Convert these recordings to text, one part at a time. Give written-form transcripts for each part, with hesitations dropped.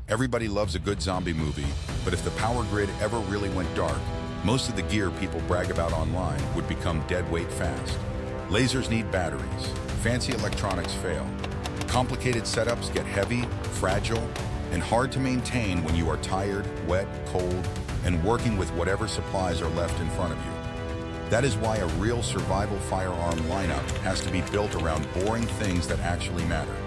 Everybody loves a good zombie movie, but if the power grid ever really went dark, most of the gear people brag about online would become dead weight fast. Lasers need batteries, fancy electronics fail. Complicated setups get heavy, fragile, and hard to maintain when you are tired, wet, cold, and working with whatever supplies are left in front of you. That is why a real survival firearm lineup has to be built around boring things that actually matter.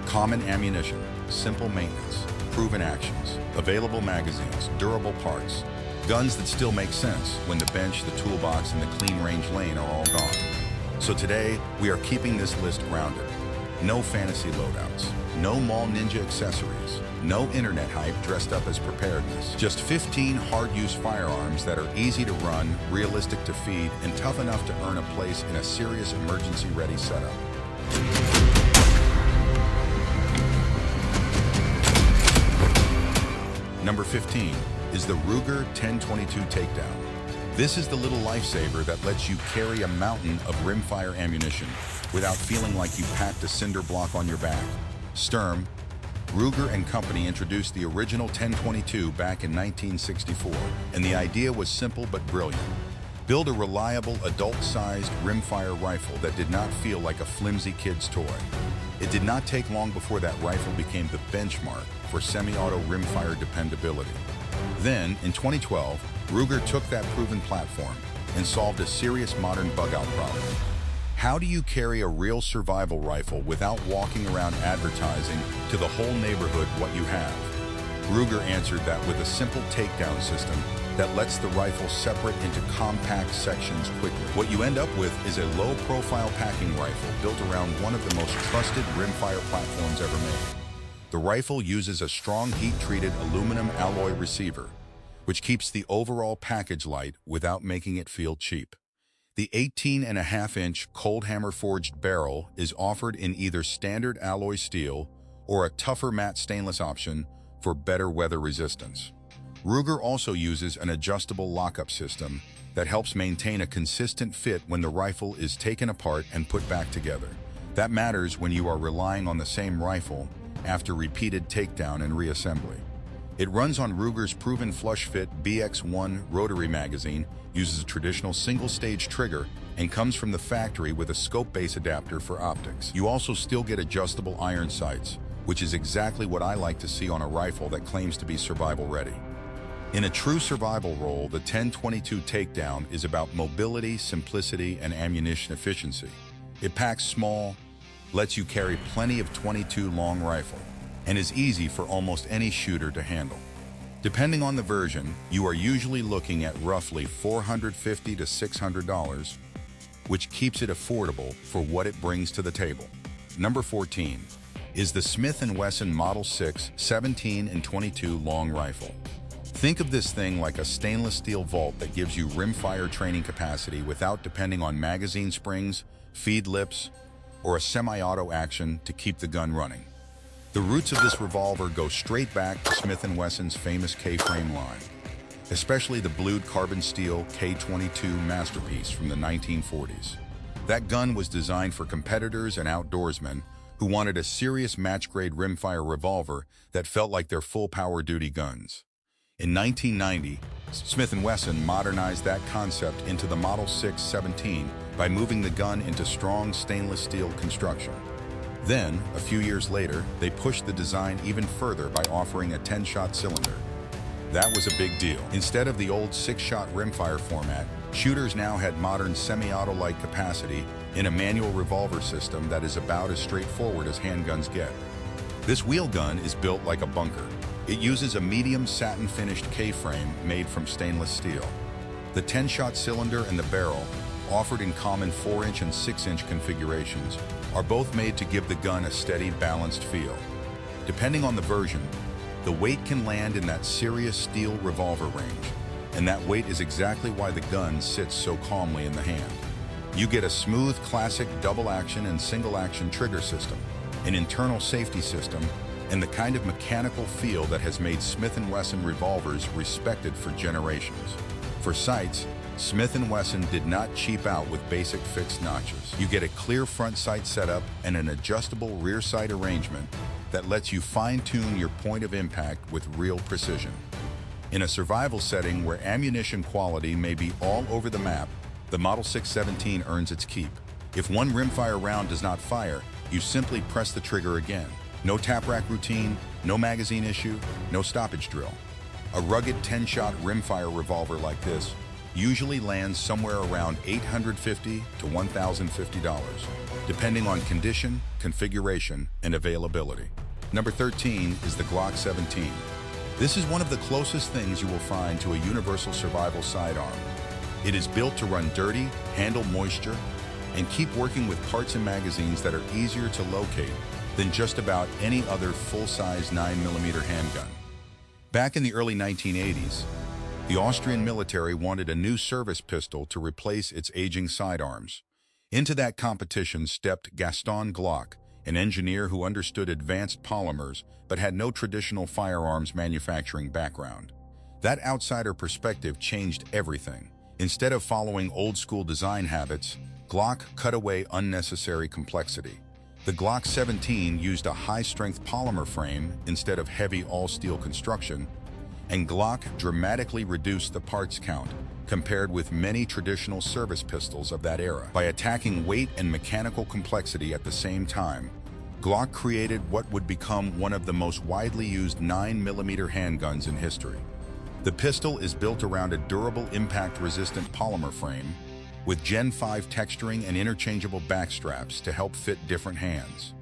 Common ammunition, simple maintenance, proven actions, available magazines, durable parts, guns that still make sense when the bench, the toolbox, and the clean range lane are all gone. So today, we are keeping this list grounded. No fantasy loadouts, no mall ninja accessories, no internet hype dressed up as preparedness. Just 15 hard-use firearms that are easy to run, realistic to feed, and tough enough to earn a place in a serious emergency-ready setup. Number 15 is the Ruger 1022 Takedown. This is the little lifesaver that lets you carry a mountain of rimfire ammunition without feeling like you packed a cinder block on your back. Sturm, Ruger and Company introduced the original 1022 back in 1964, and the idea was simple but brilliant. Build a reliable, adult-sized rimfire rifle that did not feel like a flimsy kid's toy. It did not take long before that rifle became the benchmark for semi-auto rimfire dependability. Then, in 2012, Ruger took that proven platform and solved a serious modern bug-out problem. How do you carry a real survival rifle without walking around advertising to the whole neighborhood what you have? Ruger answered that with a simple takedown system that lets the rifle separate into compact sections quickly. What you end up with is a low-profile packing rifle built around one of the most trusted rimfire platforms ever made. The rifle uses a strong heat-treated aluminum alloy receiver, which keeps the overall package light without making it feel cheap. The 18.5-inch cold hammer forged barrel is offered in either standard alloy steel or a tougher matte stainless option for better weather resistance. Ruger also uses an adjustable lockup system that helps maintain a consistent fit when the rifle is taken apart and put back together. That matters when you are relying on the same rifle after repeated takedown and reassembly. It runs on Ruger's proven flush-fit BX1 rotary magazine, uses a traditional single-stage trigger, and comes from the factory with a scope base adapter for optics. You also still get adjustable iron sights, which is exactly what I like to see on a rifle that claims to be survival-ready. In a true survival role, the 1022 Takedown is about mobility, simplicity, and ammunition efficiency. It packs small, lets you carry plenty of .22 long rifle, and is easy for almost any shooter to handle. Depending on the version, you are usually looking at roughly $450 to $600, which keeps it affordable for what it brings to the table. Number 14 is the Smith & Wesson Model 6 17 and 22 long rifle. Think of this thing like a stainless steel vault that gives you rimfire training capacity without depending on magazine springs, feed lips, or a semi-auto action to keep the gun running. The roots of this revolver go straight back to Smith & Wesson's famous K-frame line, especially the blued carbon steel K22 masterpiece from the 1940s. That gun was designed for competitors and outdoorsmen who wanted a serious match-grade rimfire revolver that felt like their full-power duty guns. In 1990, Smith & Wesson modernized that concept into the Model 6 17 by moving the gun into strong stainless steel construction. Then, a few years later, they pushed the design even further by offering a 10-shot cylinder. That was a big deal. Instead of the old 6-shot rimfire format, shooters now had modern semi-auto-like capacity in a manual revolver system that is about as straightforward as handguns get. This wheel gun is built like a bunker. It uses a medium satin-finished K-frame made from stainless steel. The 10-shot cylinder and the barrel, offered in common 4-inch and 6-inch configurations, are both made to give the gun a steady, balanced feel. Depending on the version, the weight can land in that serious steel revolver range, and that weight is exactly why the gun sits so calmly in the hand. You get a smooth, classic double-action and single-action trigger system, an internal safety system, and the kind of mechanical feel that has made Smith & Wesson revolvers respected for generations. For sights, Smith & Wesson did not cheap out with basic fixed notches. You get a clear front sight setup and an adjustable rear sight arrangement that lets you fine-tune your point of impact with real precision. In a survival setting where ammunition quality may be all over the map, the Model 617 earns its keep. If one rimfire round does not fire, you simply press the trigger again. No tap rack routine, no magazine issue, no stoppage drill. A rugged 10-shot rimfire revolver like this usually lands somewhere around $850 to $1,050, depending on condition, configuration, and availability. Number 13 is the Glock 17. This is one of the closest things you will find to a universal survival sidearm. It is built to run dirty, handle moisture, and keep working with parts and magazines that are easier to locate than just about any other full-size 9mm handgun. Back in the early 1980s, the Austrian military wanted a new service pistol to replace its aging sidearms. Into that competition stepped Gaston Glock, an engineer who understood advanced polymers but had no traditional firearms manufacturing background. That outsider perspective changed everything. Instead of following old-school design habits, Glock cut away unnecessary complexity. The Glock 17 used a high-strength polymer frame instead of heavy all-steel construction, and Glock dramatically reduced the parts count compared with many traditional service pistols of that era. By attacking weight and mechanical complexity at the same time, Glock created what would become one of the most widely used 9mm handguns in history. The pistol is built around a durable impact-resistant polymer frame with Gen 5 texturing and interchangeable back straps to help fit different hands.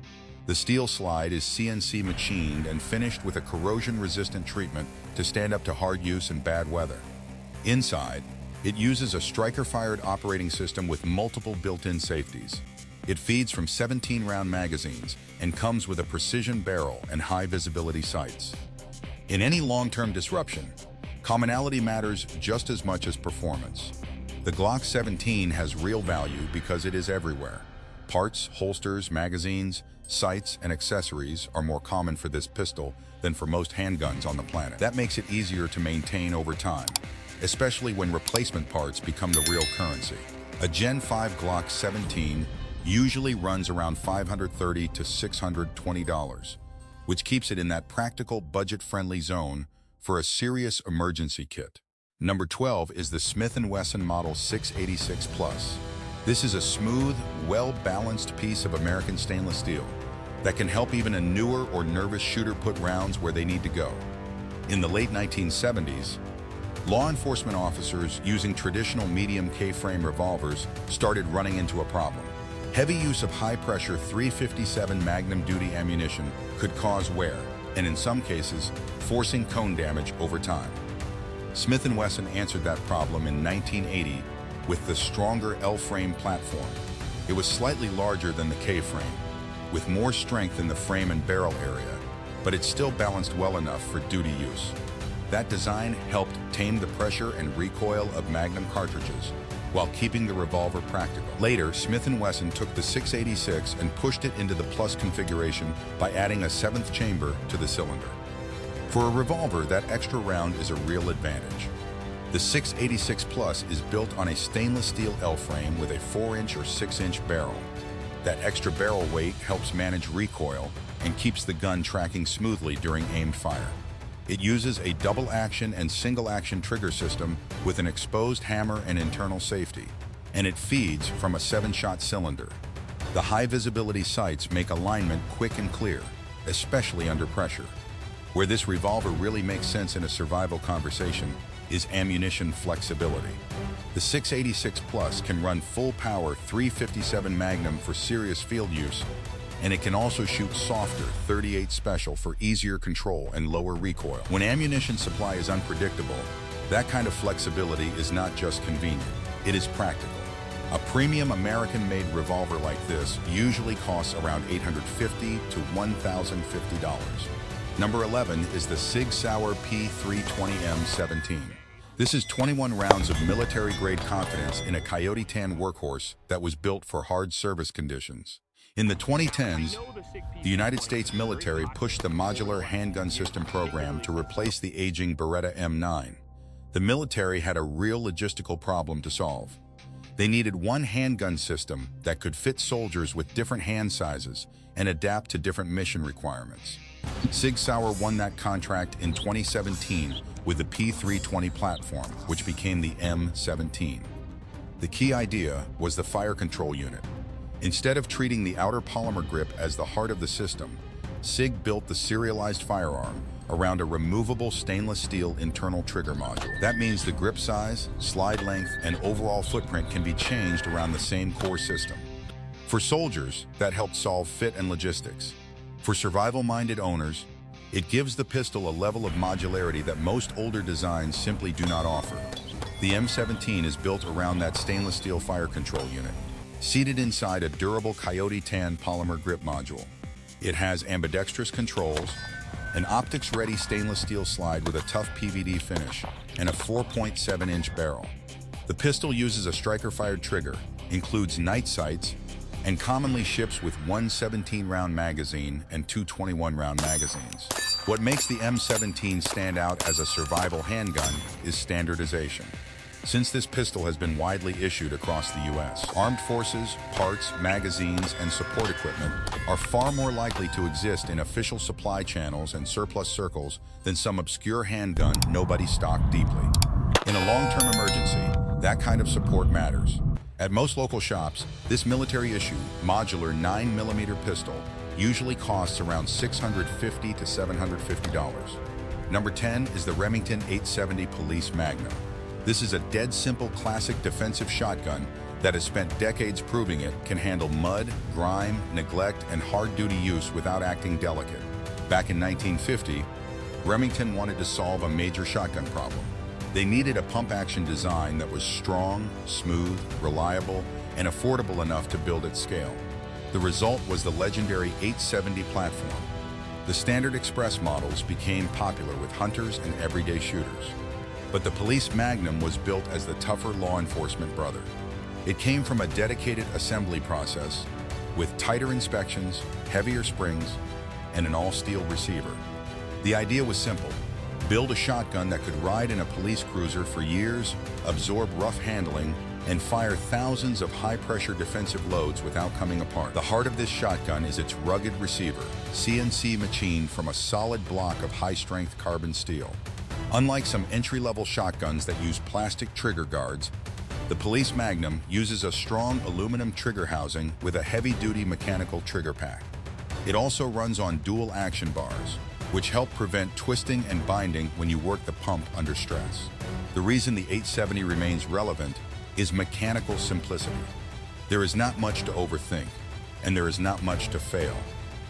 The steel slide is CNC machined and finished with a corrosion-resistant treatment to stand up to hard use in bad weather. Inside, it uses a striker-fired operating system with multiple built-in safeties. It feeds from 17-round magazines and comes with a precision barrel and high-visibility sights. In any long-term disruption, commonality matters just as much as performance. The Glock 17 has real value because it is everywhere. Parts, holsters, magazines, sights, and accessories are more common for this pistol than for most handguns on the planet. That makes it easier to maintain over time, especially when replacement parts become the real currency. A Gen 5 Glock 17 usually runs around $530 to $620, which keeps it in that practical, budget-friendly zone for a serious emergency kit. Number 12 is the Smith & Wesson Model 686 Plus. This is a smooth, well-balanced piece of American stainless steel that can help even a newer or nervous shooter put rounds where they need to go. In the late 1970s, law enforcement officers using traditional medium K-frame revolvers started running into a problem. Heavy use of high-pressure .357 Magnum duty ammunition could cause wear, and in some cases, forcing cone damage over time. Smith & Wesson answered that problem in 1980 with the stronger L-frame platform. It was slightly larger than the K-frame, with more strength in the frame and barrel area, but it still balanced well enough for duty use. That design helped tame the pressure and recoil of Magnum cartridges, while keeping the revolver practical. Later, Smith & Wesson took the 686 and pushed it into the Plus configuration by adding a 7th chamber to the cylinder. For a revolver, that extra round is a real advantage. The 686 Plus is built on a stainless steel L-frame with a 4-inch or 6-inch barrel. That extra barrel weight helps manage recoil and keeps the gun tracking smoothly during aimed fire. It uses a double-action and single-action trigger system with an exposed hammer and internal safety, and it feeds from a 7-shot cylinder. The high-visibility sights make alignment quick and clear, especially under pressure. Where this revolver really makes sense in a survival conversation is ammunition flexibility. The 686 Plus can run full-power .357 Magnum for serious field use, and it can also shoot softer .38 Special for easier control and lower recoil. When ammunition supply is unpredictable, that kind of flexibility is not just convenient, it is practical. A premium American-made revolver like this usually costs around $850 to $1,050. Number 11 is the Sig Sauer P320 M17. This is 21 rounds of military-grade confidence in a Coyote tan workhorse that was built for hard service conditions. In the 2010s, the United States military pushed the modular handgun system program to replace the aging Beretta M9. The military had a real logistical problem to solve. They needed one handgun system that could fit soldiers with different hand sizes and adapt to different mission requirements. Sig Sauer won that contract in 2017 with the P320 platform, which became the M17. The key idea was the fire control unit. Instead of treating the outer polymer grip as the heart of the system, Sig built the serialized firearm around a removable stainless steel internal trigger module. That means the grip size, slide length, and overall footprint can be changed around the same core system. For soldiers, that helped solve fit and logistics. For survival-minded owners, it gives the pistol a level of modularity that most older designs simply do not offer. The M17 is built around that stainless steel fire control unit, seated inside a durable Coyote tan polymer grip module. It has ambidextrous controls, an optics-ready stainless steel slide with a tough PVD finish, and a 4.7-inch barrel. The pistol uses a striker-fired trigger, includes night sights, and commonly ships with one 17-round magazine and two 21-round magazines. What makes the M17 stand out as a survival handgun is standardization. Since this pistol has been widely issued across the U.S., armed forces, parts, magazines, and support equipment are far more likely to exist in official supply channels and surplus circles than some obscure handgun nobody stocked deeply. In a long-term emergency, that kind of support matters. At most local shops, this military-issue, modular 9mm pistol usually costs around $650 to $750. Number 10 is the Remington 870 Police Magnum. This is a dead simple classic defensive shotgun that has spent decades proving it can handle mud, grime, neglect, and hard-duty use without acting delicate. Back in 1950, Remington wanted to solve a major shotgun problem. They needed a pump-action design that was strong, smooth, reliable, and affordable enough to build at scale. The result was the legendary 870 platform. The standard express models became popular with hunters and everyday shooters. But the Police Magnum was built as the tougher law enforcement brother. It came from a dedicated assembly process with tighter inspections, heavier springs, and an all-steel receiver. The idea was simple: build a shotgun that could ride in a police cruiser for years, absorb rough handling, and fire thousands of high-pressure defensive loads without coming apart. The heart of this shotgun is its rugged receiver, CNC machined from a solid block of high-strength carbon steel. Unlike some entry-level shotguns that use plastic trigger guards, the Police Magnum uses a strong aluminum trigger housing with a heavy-duty mechanical trigger pack. It also runs on dual action bars, which help prevent twisting and binding when you work the pump under stress. The reason the 870 remains relevant is mechanical simplicity. There is not much to overthink, and there is not much to fail.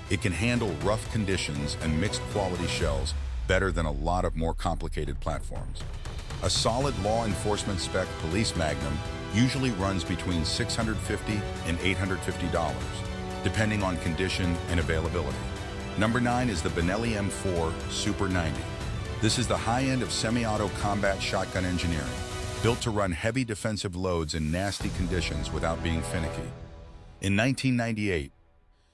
It can handle rough conditions and mixed quality shells better than a lot of more complicated platforms. A solid law enforcement spec Police Magnum usually runs between $650 and $850, depending on condition and availability. Number 9 is the Benelli M4 Super 90. This is the high end of semi-auto combat shotgun engineering, built to run heavy defensive loads in nasty conditions without being finicky. In 1998,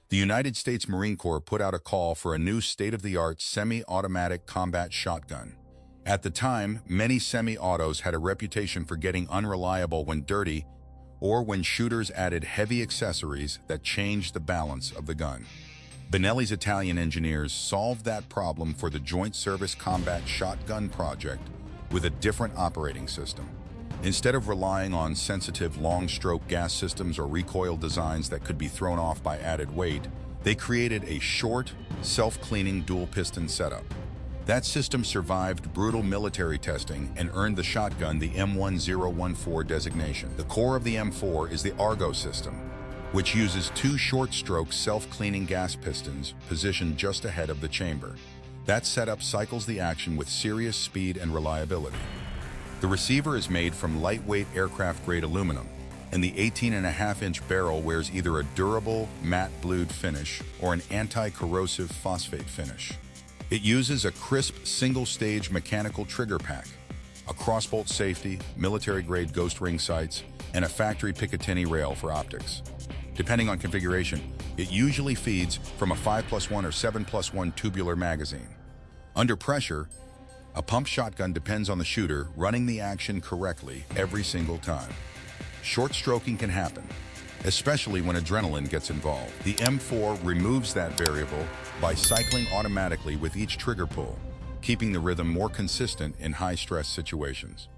the United States Marine Corps put out a call for a new state-of-the-art semi-automatic combat shotgun. At the time, many semi-autos had a reputation for getting unreliable when dirty or when shooters added heavy accessories that changed the balance of the gun. Benelli's Italian engineers solved that problem for the Joint Service Combat Shotgun project with a different operating system. Instead of relying on sensitive long-stroke gas systems or recoil designs that could be thrown off by added weight, they created a short, self-cleaning dual-piston setup. That system survived brutal military testing and earned the shotgun the M1014 designation. The core of the M4 is the Argo system, which uses two short-stroke self-cleaning gas pistons positioned just ahead of the chamber. That setup cycles the action with serious speed and reliability. The receiver is made from lightweight aircraft-grade aluminum, and the 18.5-inch barrel wears either a durable, matte blued finish or an anti-corrosive phosphate finish. It uses a crisp, single-stage mechanical trigger pack, a crossbolt safety, military-grade ghost ring sights, and a factory Picatinny rail for optics. Depending on configuration, it usually feeds from a 5+1 or 7+1 tubular magazine. Under pressure, a pump shotgun depends on the shooter running the action correctly every single time. Short stroking can happen, especially when adrenaline gets involved. The M4 removes that variable by cycling automatically with each trigger pull, keeping the rhythm more consistent in high-stress situations.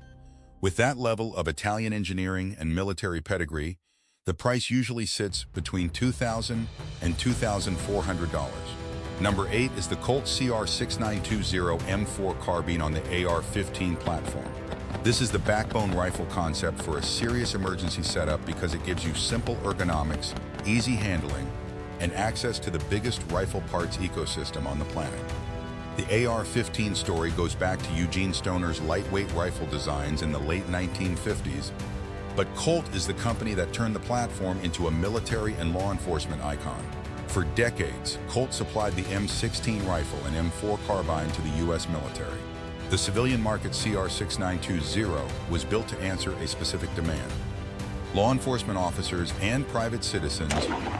With that level of Italian engineering and military pedigree, the price usually sits between $2,000 and $2,400. Number 8 is the Colt CR6920 M4 Carbine on the AR-15 platform. This is the backbone rifle concept for a serious emergency setup because it gives you simple ergonomics, easy handling, and access to the biggest rifle parts ecosystem on the planet. The AR-15 story goes back to Eugene Stoner's lightweight rifle designs in the late 1950s, but Colt is the company that turned the platform into a military and law enforcement icon. For decades, Colt supplied the M16 rifle and M4 carbine to the U.S. military. The civilian market CR6920 was built to answer a specific demand. Law enforcement officers and private citizens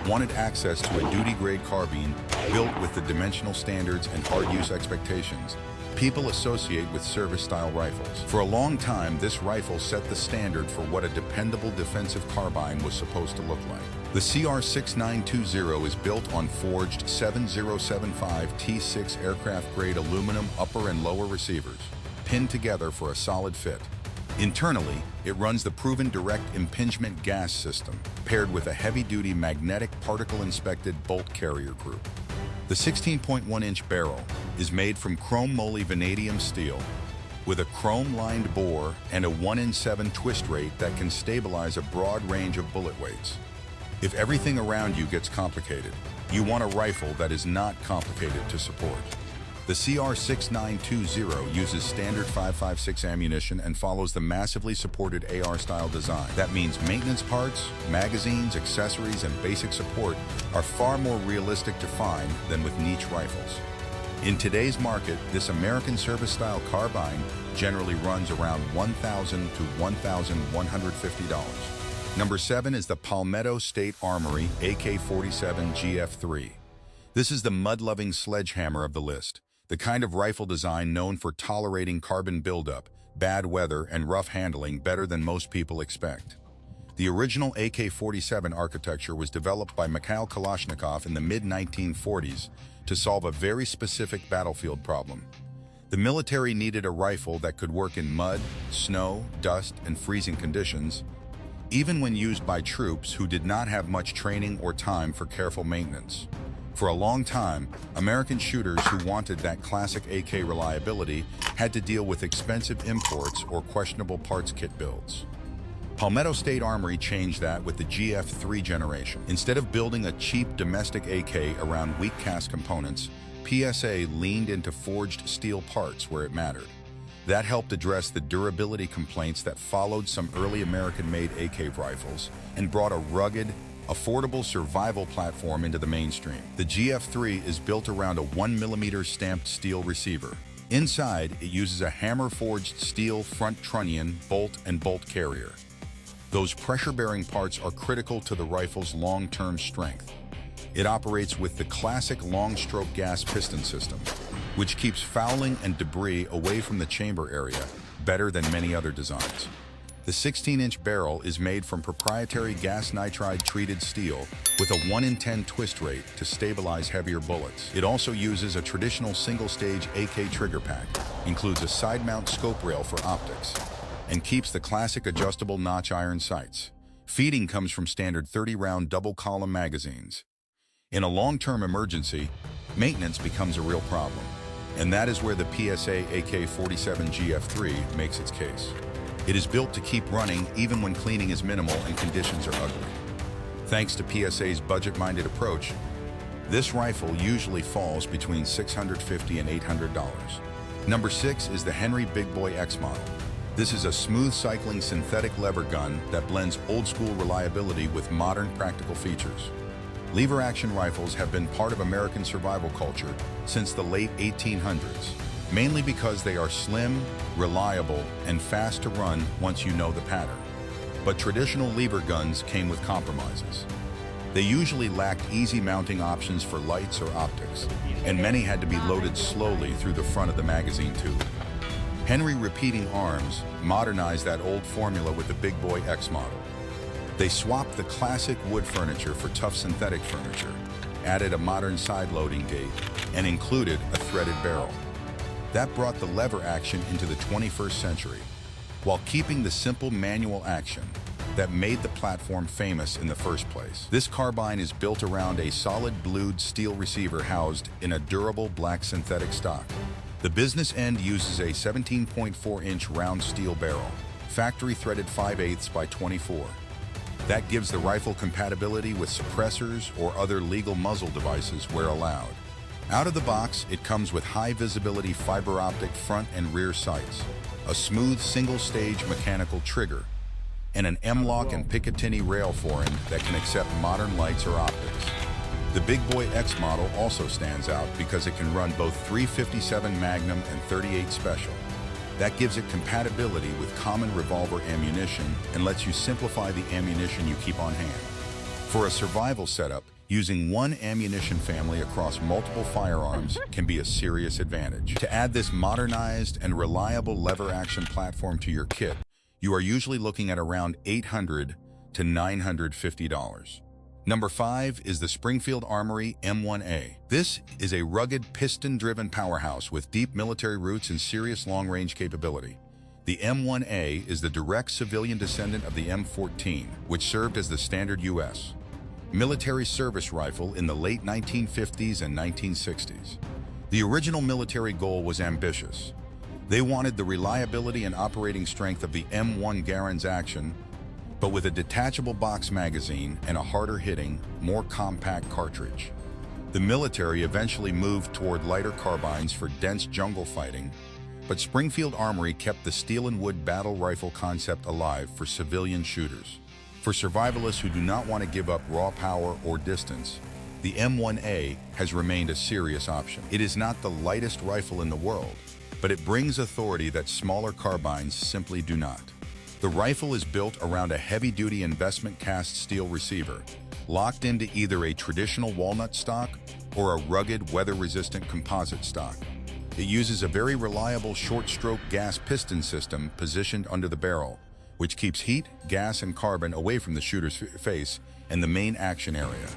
wanted access to a duty-grade carbine built with the dimensional standards and hard-use expectations people associate with service-style rifles. For a long time, this rifle set the standard for what a dependable defensive carbine was supposed to look like. The CR6920 is built on forged 7075 T6 aircraft-grade aluminum upper and lower receivers, pinned together for a solid fit. Internally, it runs the proven direct impingement gas system, paired with a heavy-duty magnetic particle-inspected bolt carrier group. The 16.1-inch barrel is made from chrome moly vanadium steel with a chrome-lined bore and a 1-in-7 twist rate that can stabilize a broad range of bullet weights. If everything around you gets complicated, you want a rifle that is not complicated to support. The CR6920 uses standard 5.56 ammunition and follows the massively supported AR-style design. That means maintenance parts, magazines, accessories, and basic support are far more realistic to find than with niche rifles. In today's market, this American service-style carbine generally runs around $1,000 to $1,150. Number 7 is the Palmetto State Armory AK-47 GF3. This is the mud-loving sledgehammer of the list. The kind of rifle design known for tolerating carbon buildup, bad weather, and rough handling better than most people expect. The original AK-47 architecture was developed by Mikhail Kalashnikov in the mid-1940s to solve a very specific battlefield problem. The military needed a rifle that could work in mud, snow, dust, and freezing conditions, even when used by troops who did not have much training or time for careful maintenance. For a long time, American shooters who wanted that classic AK reliability had to deal with expensive imports or questionable parts kit builds. Palmetto State Armory changed that with the GF3 generation. Instead of building a cheap domestic AK around weak cast components, PSA leaned into forged steel parts where it mattered. That helped address the durability complaints that followed some early American-made AK rifles and brought a rugged, affordable survival platform into the mainstream. The GF3 is built around a 1mm stamped steel receiver. Inside, it uses a hammer-forged steel front trunnion, bolt, and bolt carrier. Those pressure-bearing parts are critical to the rifle's long-term strength. It operates with the classic long-stroke gas piston system, which keeps fouling and debris away from the chamber area better than many other designs. The 16-inch barrel is made from proprietary gas nitride treated steel with a 1-in-10 twist rate to stabilize heavier bullets. It also uses a traditional single-stage AK trigger pack, includes a side-mount scope rail for optics, and keeps the classic adjustable notch iron sights. Feeding comes from standard 30-round double-column magazines. In a long-term emergency, maintenance becomes a real problem, and that is where the PSA AK-47 GF3 makes its case. It is built to keep running even when cleaning is minimal and conditions are ugly. Thanks to PSA's budget-minded approach, this rifle usually falls between $650 and $800. Number 6 is the Henry Big Boy X model. This is a smooth cycling synthetic lever gun that blends old-school reliability with modern practical features. Lever-action rifles have been part of American survival culture since the late 1800s, mainly because they are slim, reliable, and fast to run once you know the pattern. But traditional lever guns came with compromises. They usually lacked easy mounting options for lights or optics, and many had to be loaded slowly through the front of the magazine tube. Henry Repeating Arms modernized that old formula with the Big Boy X model. They swapped the classic wood furniture for tough synthetic furniture, added a modern side-loading gate, and included a threaded barrel. That brought the lever action into the 21st century, while keeping the simple manual action that made the platform famous in the first place. This carbine is built around a solid blued steel receiver housed in a durable black synthetic stock. The business end uses a 17.4-inch round steel barrel, factory threaded 5/8 by 24. That gives the rifle compatibility with suppressors or other legal muzzle devices where allowed. Out of the box, it comes with high-visibility fiber optic front and rear sights, a smooth single-stage mechanical trigger, and an M-LOK and Picatinny rail forend that can accept modern lights or optics. The Big Boy X model also stands out because it can run both .357 Magnum and .38 Special. That gives it compatibility with common revolver ammunition and lets you simplify the ammunition you keep on hand. For a survival setup, using one ammunition family across multiple firearms can be a serious advantage. To add this modernized and reliable lever action platform to your kit, you are usually looking at around $800 to $950. Number 5 is the Springfield Armory M1A. This is a rugged, piston-driven powerhouse with deep military roots and serious long-range capability. The M1A is the direct civilian descendant of the M14, which served as the standard U.S. military service rifle in the late 1950s and 1960s. The original military goal was ambitious. They wanted the reliability and operating strength of the M1 Garand's action, but with a detachable box magazine and a harder-hitting, more compact cartridge. The military eventually moved toward lighter carbines for dense jungle fighting, but Springfield Armory kept the steel and wood battle rifle concept alive for civilian shooters. For survivalists who do not want to give up raw power or distance, the M1A has remained a serious option. It is not the lightest rifle in the world, but it brings authority that smaller carbines simply do not. The rifle is built around a heavy-duty investment cast steel receiver, locked into either a traditional walnut stock or a rugged, weather-resistant composite stock. It uses a very reliable short-stroke gas piston system positioned under the barrel, which keeps heat, gas, and carbon away from the shooter's face and the main action area.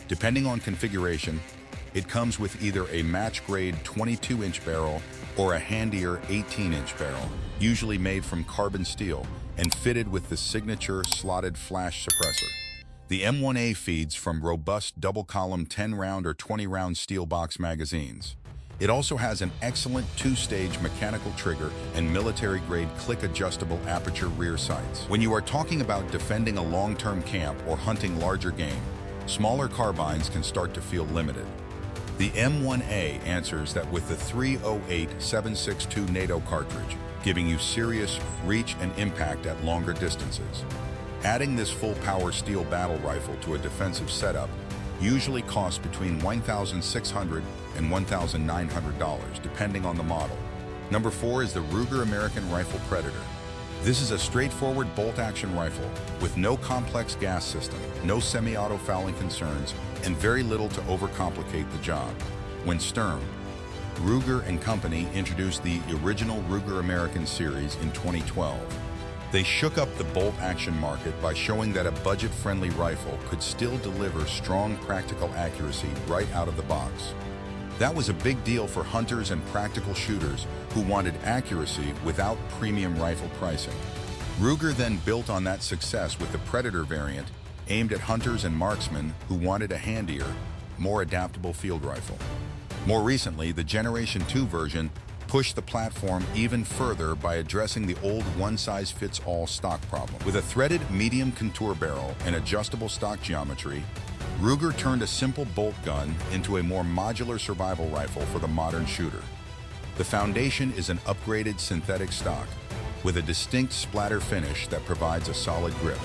Depending on configuration, it comes with either a match-grade 22-inch barrel or a handier 18-inch barrel, usually made from carbon steel and fitted with the signature slotted flash suppressor. The M1A feeds from robust double-column 10-round or 20-round steel box magazines. It also has an excellent two-stage mechanical trigger and military-grade click-adjustable aperture rear sights. When you are talking about defending a long-term camp or hunting larger game, smaller carbines can start to feel limited. The M1A answers that with the 308-762 NATO cartridge, giving you serious reach and impact at longer distances. Adding this full-power steel battle rifle to a defensive setup usually costs between $1,600 and $1,900, depending on the model. Number 4 is the Ruger American Rifle Predator. This is a straightforward bolt-action rifle with no complex gas system, no semi-auto fouling concerns, and very little to overcomplicate the job. When Sturm, Ruger and Company introduced the original Ruger American series in 2012. They shook up the bolt-action market by showing that a budget-friendly rifle could still deliver strong practical accuracy right out of the box. That was a big deal for hunters and practical shooters who wanted accuracy without premium rifle pricing. Ruger then built on that success with the Predator variant, aimed at hunters and marksmen who wanted a handier, more adaptable field rifle. More recently, the Generation 2 version pushed the platform even further by addressing the old one-size-fits-all stock problem. With a threaded medium contour barrel and adjustable stock geometry, Ruger turned a simple bolt gun into a more modular survival rifle for the modern shooter. The foundation is an upgraded synthetic stock with a distinct splatter finish that provides a solid grip.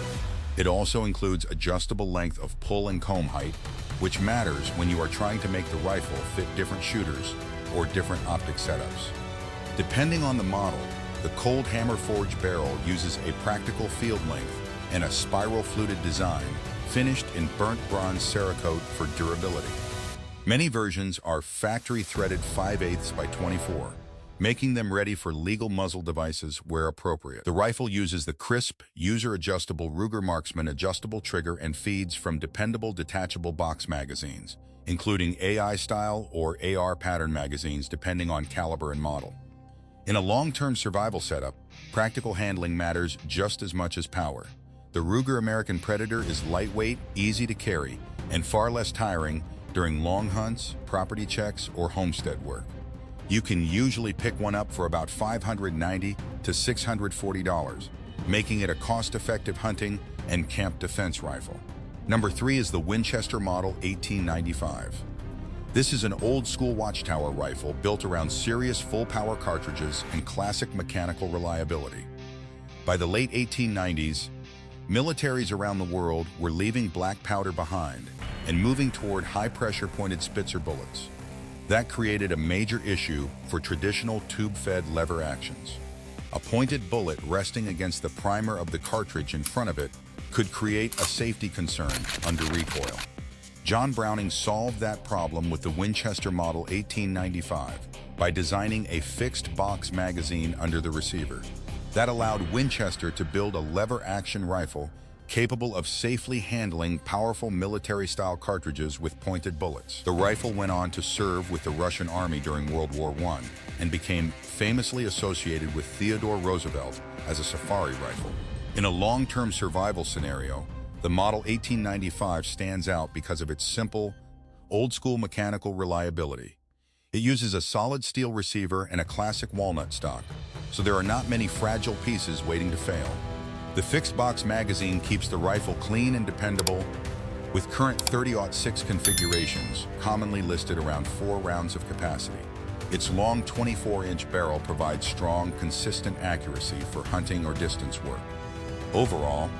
It also includes adjustable length of pull and comb height, which matters when you are trying to make the rifle fit different shooters or different optic setups. Depending on the model, the Colt hammer forged barrel uses a practical field length and a spiral fluted design finished in burnt bronze Cerakote for durability. Many versions are factory threaded 5/8 by 24, making them ready for legal muzzle devices where appropriate. The rifle uses the crisp, user-adjustable Ruger Marksman adjustable trigger and feeds from dependable detachable box magazines, including AI-style or AR pattern magazines depending on caliber and model. In a long-term survival setup, practical handling matters just as much as power. The Ruger American Predator is lightweight, easy to carry, and far less tiring during long hunts, property checks, or homestead work. You can usually pick one up for about $590 to $640, making it a cost-effective hunting and camp defense rifle. Number 3 is the Winchester Model 1895. This is an old-school watchtower rifle built around serious full-power cartridges and classic mechanical reliability. By the late 1890s, militaries around the world were leaving black powder behind and moving toward high-pressure pointed Spitzer bullets. That created a major issue for traditional tube-fed lever actions. A pointed bullet resting against the primer of the cartridge in front of it could create a safety concern under recoil. John Browning solved that problem with the Winchester Model 1895 by designing a fixed box magazine under the receiver. That allowed Winchester to build a lever-action rifle capable of safely handling powerful military-style cartridges with pointed bullets. The rifle went on to serve with the Russian Army during World War I and became famously associated with Theodore Roosevelt as a safari rifle. In a long-term survival scenario, the Model 1895 stands out because of its simple, old-school mechanical reliability. It uses a solid steel receiver and a classic walnut stock, so there are not many fragile pieces waiting to fail. The fixed box magazine keeps the rifle clean and dependable, with current 30-06 configurations commonly listed around 4 rounds of capacity. Its long 24-inch barrel provides strong, consistent accuracy for hunting or distance work. Overall,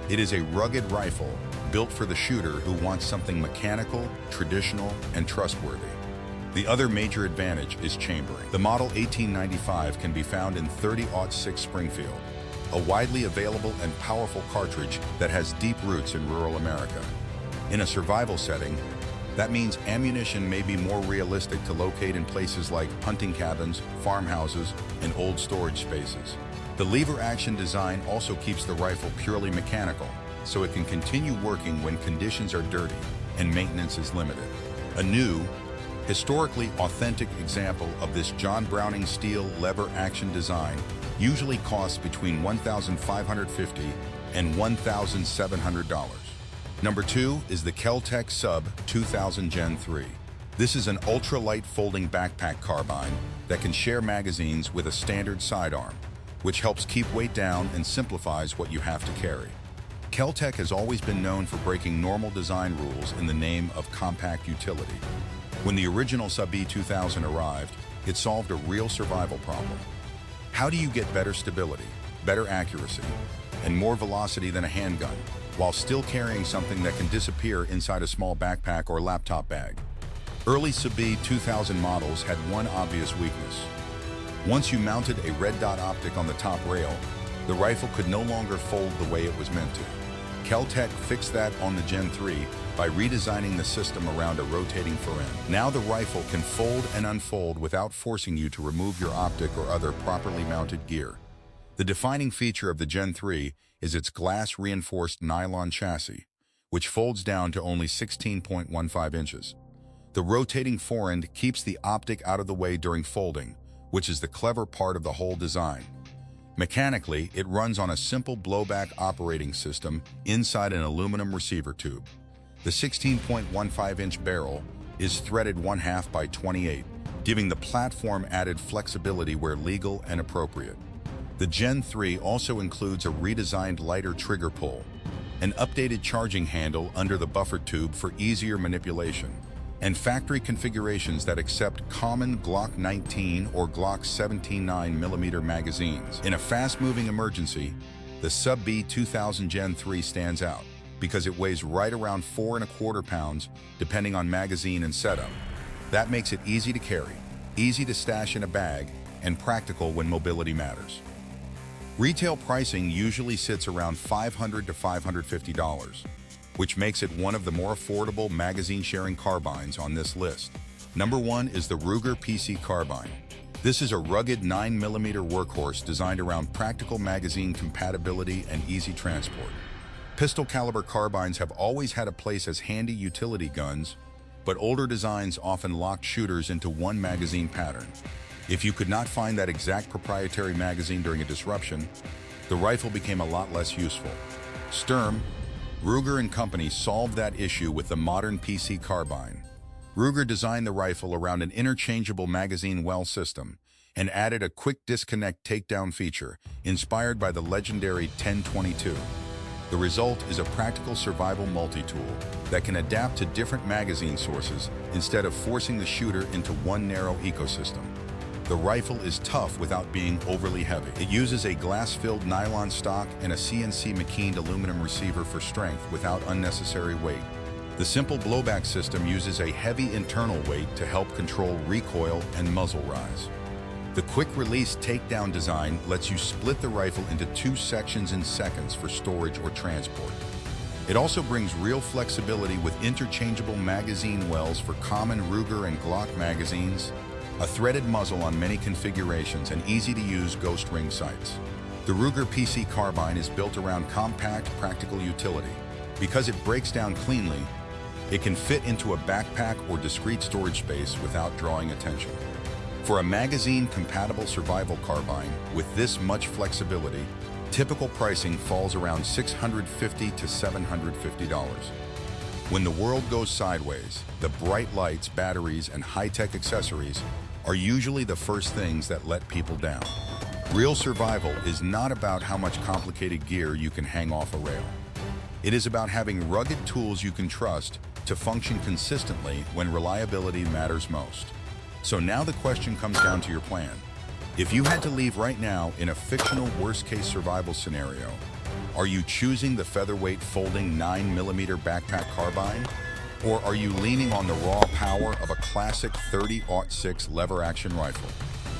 it is a rugged rifle built for the shooter who wants something mechanical, traditional, and trustworthy. The other major advantage is chambering. The Model 1895 can be found in 30-06 Springfield, a widely available and powerful cartridge that has deep roots in rural America. In a survival setting, that means ammunition may be more realistic to locate in places like hunting cabins, farmhouses, and old storage spaces. The lever-action design also keeps the rifle purely mechanical, so it can continue working when conditions are dirty and maintenance is limited. A new, historically authentic example of this John Browning steel lever-action design usually costs between $1,550 and $1,700. Number 2 is the Kel-Tec Sub 2000 Gen 3. This is an ultra-light folding backpack carbine that can share magazines with a standard sidearm, which helps keep weight down and simplifies what you have to carry. Kel-Tec has always been known for breaking normal design rules in the name of compact utility. When the original Sub 2000 arrived, it solved a real survival problem. How do you get better stability, better accuracy, and more velocity than a handgun, while still carrying something that can disappear inside a small backpack or laptop bag? Early Sub 2000 models had one obvious weakness. Once you mounted a red dot optic on the top rail, the rifle could no longer fold the way it was meant to. Kel-Tec fixed that on the Gen 3 by redesigning the system around a rotating fore-end. Now the rifle can fold and unfold without forcing you to remove your optic or other properly mounted gear. The defining feature of the Gen 3 is its glass-reinforced nylon chassis, which folds down to only 16.15 inches. The rotating fore-end keeps the optic out of the way during folding, which is the clever part of the whole design. Mechanically, it runs on a simple blowback operating system inside an aluminum receiver tube. The 16.15-inch barrel is threaded 1/2 by 28, giving the platform added flexibility where legal and appropriate. The Gen 3 also includes a redesigned lighter trigger pull, an updated charging handle under the buffer tube for easier manipulation, and factory configurations that accept common Glock 19 or Glock 17.9mm magazines. In a fast-moving emergency, the Sub 2000 Gen 3 stands out because it weighs right around 4¼ pounds, depending on magazine and setup. That makes it easy to carry, easy to stash in a bag, and practical when mobility matters. Retail pricing usually sits around $500 to $550, which makes it one of the more affordable magazine-sharing carbines on this list. Number 1 is the Ruger PC Carbine. This is a rugged 9mm workhorse designed around practical magazine compatibility and easy transport. Pistol caliber carbines have always had a place as handy utility guns, but older designs often locked shooters into one magazine pattern. If you could not find that exact proprietary magazine during a disruption, the rifle became a lot less useful. Sturm, Ruger & Company solved that issue with the modern PC Carbine. Ruger designed the rifle around an interchangeable magazine well system and added a quick disconnect takedown feature inspired by the legendary 1022. The result is a practical survival multi-tool that can adapt to different magazine sources instead of forcing the shooter into one narrow ecosystem. The rifle is tough without being overly heavy. It uses a glass-filled nylon stock and a CNC machined aluminum receiver for strength without unnecessary weight. The simple blowback system uses a heavy internal weight to help control recoil and muzzle rise. The quick-release takedown design lets you split the rifle into two sections in seconds for storage or transport. It also brings real flexibility with interchangeable magazine wells for common Ruger and Glock magazines, a threaded muzzle on many configurations, and easy-to-use ghost ring sights. The Ruger PC Carbine is built around compact, practical utility. Because it breaks down cleanly, it can fit into a backpack or discreet storage space without drawing attention. For a magazine-compatible survival carbine with this much flexibility, typical pricing falls around $650 to $750. When the world goes sideways, the bright lights, batteries, and high-tech accessories are usually the first things that let people down. Real survival is not about how much complicated gear you can hang off a rail. It is about having rugged tools you can trust to function consistently when reliability matters most. So now the question comes down to your plan. If you had to leave right now in a fictional worst-case survival scenario, are you choosing the featherweight folding 9mm backpack carbine? Or are you leaning on the raw power of a classic 30-06 lever-action rifle?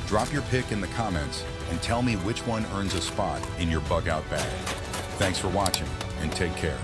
Drop your pick in the comments and tell me which one earns a spot in your bug-out bag. Thanks for watching, and take care.